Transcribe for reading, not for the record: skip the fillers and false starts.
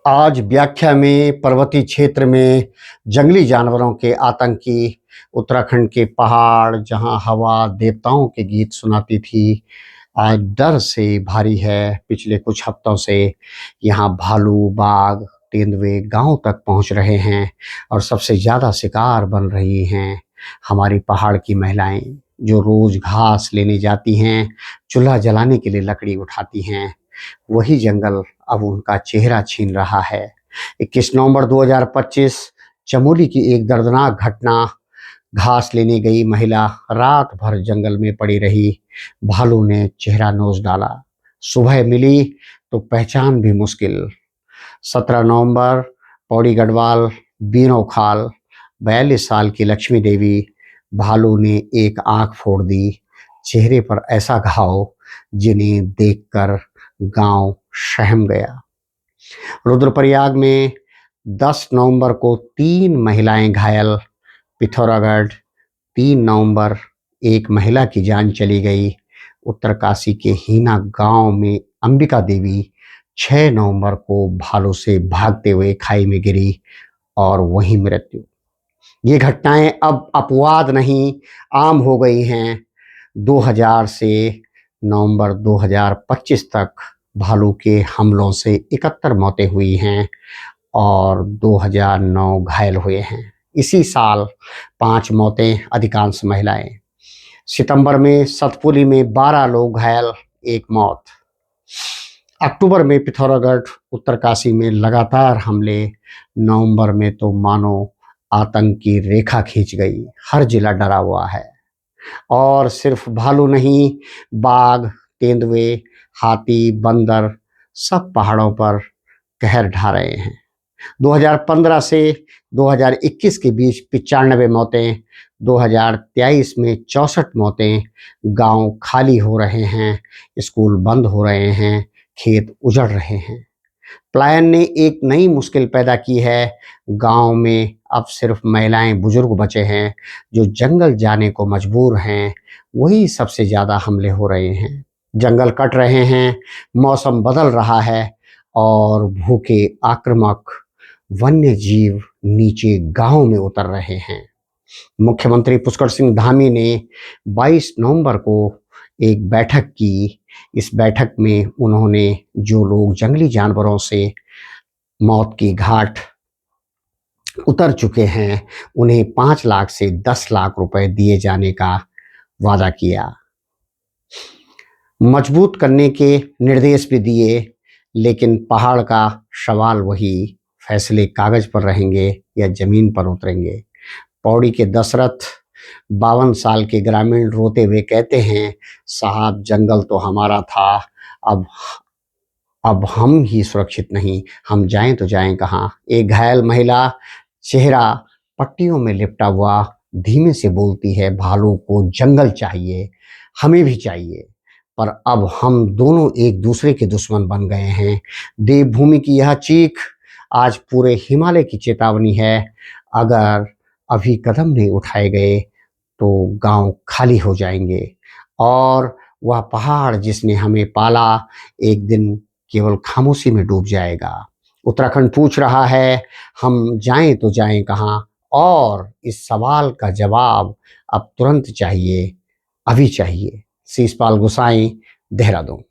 आज व्याख्या में पर्वतीय क्षेत्र में जंगली जानवरों के आतंकी, उत्तराखंड के पहाड़ जहां हवा देवताओं के गीत सुनाती थी, आज डर से भारी है। पिछले कुछ हफ्तों से यहाँ भालू, बाघ, तेंदुए गांव तक पहुंच रहे हैं और सबसे ज़्यादा शिकार बन रही हैं हमारी पहाड़ की महिलाएं, जो रोज घास लेने जाती हैं, चूल्हा जलाने के लिए लकड़ी उठाती हैं। वही जंगल अब उनका चेहरा छीन रहा है। 21 नवंबर 2025 चमोली की एक दर्दनाक घटना। घास लेने गई महिला रात भर जंगल में पड़ी रही। भालू ने चेहरा नोच डाला। सुबह मिली तो पहचान भी मुश्किल। 17 नवंबर पौड़ी गढ़वाल बीनो खाल 42 साल की लक्ष्मी देवी। भालू ने एक आंख फोड़ दी। चेहरे पर ऐसा घाव जिन्हें देखकर गांव सहम गया। रुद्रप्रयाग में 10 नवंबर को 3 महिलाएं घायल। पिथौरागढ़ 3 नवंबर एक महिला की जान चली गई। उत्तरकाशी के हीना गांव में अंबिका देवी 6 नवंबर को भालू से भागते हुए खाई में गिरी और वहीं मृत्यु। ये घटनाएं अब अपवाद नहीं, आम हो गई हैं। 2000 से नवंबर 2025 तक भालू के हमलों से 71 मौतें हुई हैं और 2009 घायल हुए हैं। इसी साल 5 मौतें, अधिकांश महिलाएं। सितंबर में सतपुली में 12 लोग घायल, 1 मौत। अक्टूबर में पिथौरागढ़, उत्तरकाशी में लगातार हमले। नवंबर में तो मानो आतंक की रेखा खींच गई। हर जिला डरा हुआ है। और सिर्फ भालू नहीं, बाघ, तेंदुए, हाथी, बंदर सब पहाड़ों पर कहर ढा रहे हैं। 2015 से 2021 के बीच 95 मौतें, 2023 में 64 मौतें। गांव खाली हो रहे हैं, स्कूल बंद हो रहे हैं, खेत उजड़ रहे हैं। पलायन ने एक नई मुश्किल पैदा की है। गांव में अब सिर्फ महिलाएं, बुजुर्ग बचे हैं जो जंगल जाने को मजबूर हैं। वही सबसे ज़्यादा हमले हो रहे हैं। जंगल कट रहे हैं, मौसम बदल रहा है और भूखे आक्रामक वन्य जीव नीचे गांव में उतर रहे हैं। मुख्यमंत्री पुष्कर सिंह धामी ने 22 नवंबर को एक बैठक की। इस बैठक में उन्होंने जो लोग जंगली जानवरों से मौत की घाट उतर चुके हैं, उन्हें 5 लाख से 10 लाख रुपए दिए जाने का वादा किया। मजबूत करने के निर्देश भी दिए, लेकिन पहाड़ का सवाल वही, फैसले कागज पर रहेंगे या जमीन पर उतरेंगे। पौड़ी के दशरथ 52 साल के ग्रामीण रोते हुए कहते हैं, साहब जंगल तो हमारा था, अब हम ही सुरक्षित नहीं, हम जाएं तो जाएं कहाँ। एक घायल महिला चेहरा पट्टियों में लिपटा हुआ धीमे से बोलती है, भालू को जंगल चाहिए, हमें भी चाहिए, पर अब हम दोनों एक दूसरे के दुश्मन बन गए हैं। देवभूमि की यह चीख आज पूरे हिमालय की चेतावनी है। अगर अभी कदम नहीं उठाए गए तो गांव खाली हो जाएंगे और वह पहाड़ जिसने हमें पाला एक दिन केवल खामोशी में डूब जाएगा। उत्तराखंड पूछ रहा है, हम जाएं तो जाएं कहाँ? और इस सवाल का जवाब अब तुरंत चाहिए, अभी चाहिए। शीशपाल गोसाई, देहरादून।